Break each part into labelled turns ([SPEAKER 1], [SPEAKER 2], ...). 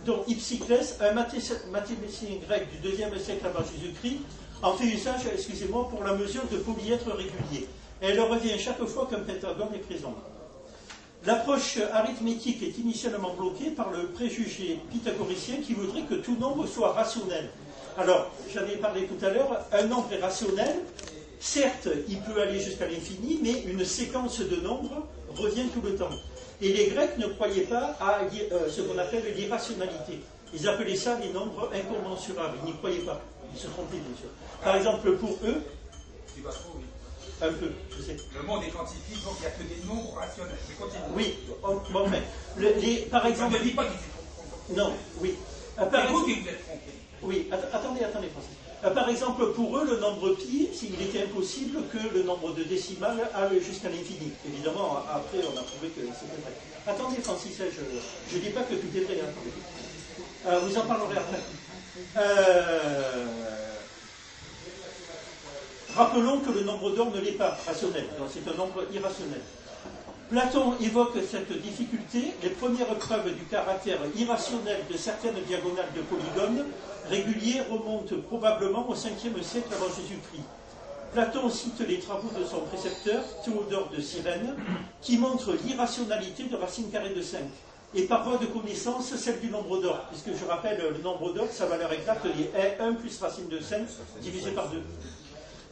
[SPEAKER 1] dont Hypsiclès, un mathématicien grec du IIe siècle avant Jésus-Christ, en fait usage, excusez-moi, pour la mesure de polyèdre régulier. Elle revient chaque fois qu'un pentagone est présent. L'approche arithmétique est initialement bloquée par le préjugé pythagoricien qui voudrait que tout nombre soit rationnel. Alors, j'en ai parlé tout à l'heure, un nombre est rationnel, certes, il peut aller jusqu'à l'infini, mais une séquence de nombres revient tout le temps. Et les Grecs ne croyaient pas à ce qu'on appelle l'irrationalité. Ils appelaient ça les nombres incommensurables, ils n'y croyaient pas. Ils se trompaient, bien sûr. Par exemple, pour eux,
[SPEAKER 2] tu vas trop vite.
[SPEAKER 1] Un peu, je sais.
[SPEAKER 2] Le monde est quantifique, donc il n'y a que des nombres rationnels.
[SPEAKER 1] Oui, bon, mais par exemple.
[SPEAKER 2] Je ne dis pas qu'ils sont trompés.
[SPEAKER 1] Non, oui.
[SPEAKER 2] C'est vous qui vous êtes trompés.
[SPEAKER 1] Oui, attendez, Francis. Par exemple, pour eux, le nombre pi, il était impossible que le nombre de décimales aille jusqu'à l'infini. Évidemment, après, on a prouvé que c'était vrai. Attendez, Francis, je ne dis pas que tout est vrai. Vous en parlerez après. Rappelons que le nombre d'or ne l'est pas rationnel, donc c'est un nombre irrationnel. Platon évoque cette difficulté. Les premières preuves du caractère irrationnel de certaines diagonales de polygones réguliers remontent probablement au 5e siècle avant Jésus-Christ. Platon cite les travaux de son précepteur, Théodore de Cyrène, qui montre l'irrationalité de racine carrée de 5. Et par voie de connaissance, celle du nombre d'or, puisque je rappelle, le nombre d'or, sa valeur exacte est 1 plus racine de 5 divisé par 2.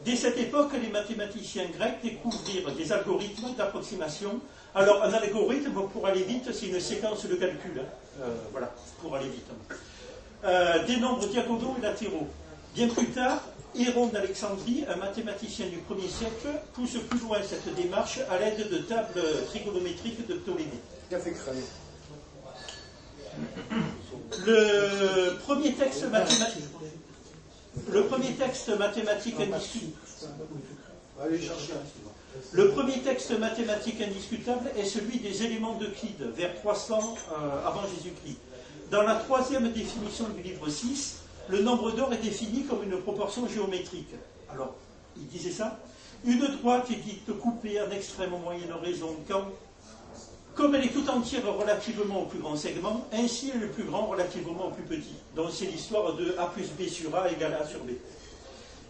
[SPEAKER 1] Dès cette époque, les mathématiciens grecs découvrirent des algorithmes d'approximation. Alors, un algorithme, pour aller vite, c'est une séquence de calcul. Voilà, pour aller vite. Des nombres diagonaux et latéraux. Bien plus tard, Héron d'Alexandrie, un mathématicien du 1er siècle, pousse plus loin cette démarche à l'aide de tables trigonométriques de Ptolémée.
[SPEAKER 3] Qu'a fait Crayon?
[SPEAKER 1] Le premier texte mathématique. Le premier texte mathématique indiscutable. Le premier texte mathématique indiscutable est celui des éléments d'Euclide, vers 300 avant Jésus-Christ. Dans la troisième définition du livre 6, le nombre d'or est défini comme une proportion géométrique. Alors, il disait ça. Une droite est dite coupée en extrême moyenne raison quand, comme elle est tout entière relativement au plus grand segment, ainsi elle est le plus grand relativement au plus petit. Donc c'est l'histoire de A plus B sur A égale A sur B.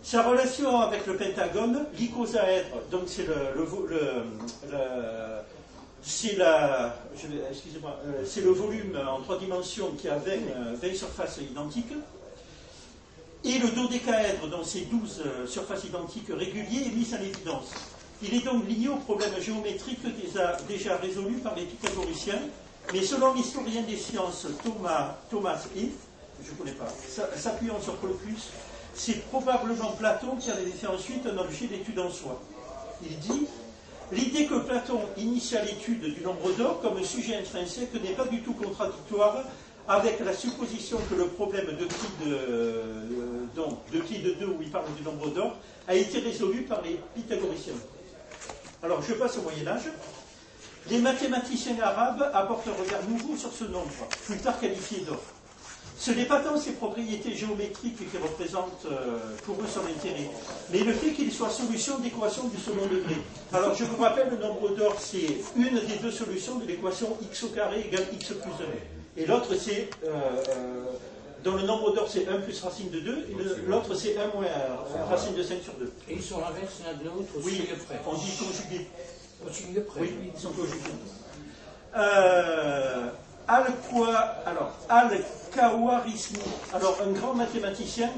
[SPEAKER 1] Sa relation avec le pentagone, l'icosaèdre, donc c'est c'est le volume en 3 dimensions qui a 20 surfaces identiques, et le dodécaèdre, donc c'est 12 surfaces identiques réguliers, est mis en évidence. Il est donc lié au problème géométrique déjà résolu par les pythagoriciens, mais selon l'historien des sciences Thomas Heath, je ne connais pas, s'appuyant sur Colpus, c'est probablement Platon qui avait fait ensuite un objet d'étude en soi. Il dit « L'idée que Platon initia l'étude du nombre d'or comme sujet intrinsèque n'est pas du tout contradictoire avec la supposition que le problème d'Euclide 2, où il parle du nombre d'or, a été résolu par les pythagoriciens. » Alors, je passe au Moyen-Âge. Les mathématiciens arabes apportent un regard nouveau sur ce nombre, plus tard qualifié d'or. Ce n'est pas tant ses propriétés géométriques qui représentent pour eux son intérêt, mais le fait qu'il soit solution d'équation du second degré. Alors, je vous rappelle, le nombre d'or, c'est une des deux solutions de l'équation x au carré égale x plus 1. Et l'autre, c'est... dans le nombre d'or, c'est 1 plus racine de 2, et l'autre, c'est 1 moins racine de 5 sur 2.
[SPEAKER 4] Et ils sont l'inverse l'un de l'autre au
[SPEAKER 1] Oui,
[SPEAKER 4] signe près.
[SPEAKER 1] on dit conjugués.
[SPEAKER 4] Au signe près.
[SPEAKER 1] Oui, ils sont conjugués. Al-Khawarizmi, alors un grand mathématicien,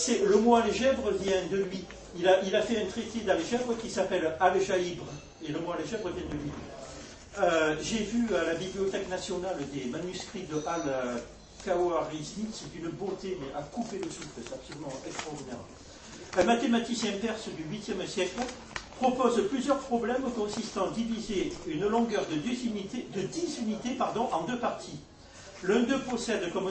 [SPEAKER 1] le mot algèbre vient de lui. Il a fait un traité d'algèbre qui s'appelle Al-Jaïbre, et le mot algèbre vient de lui. J'ai vu à la Bibliothèque nationale des manuscrits de Al-Khawarizmi, c'est d'une beauté, mais à couper le souffle, c'est absolument extraordinaire. Un mathématicien perse du 8e siècle propose plusieurs problèmes consistant à diviser une longueur de 10 unités en deux parties. L'un d'eux possède comme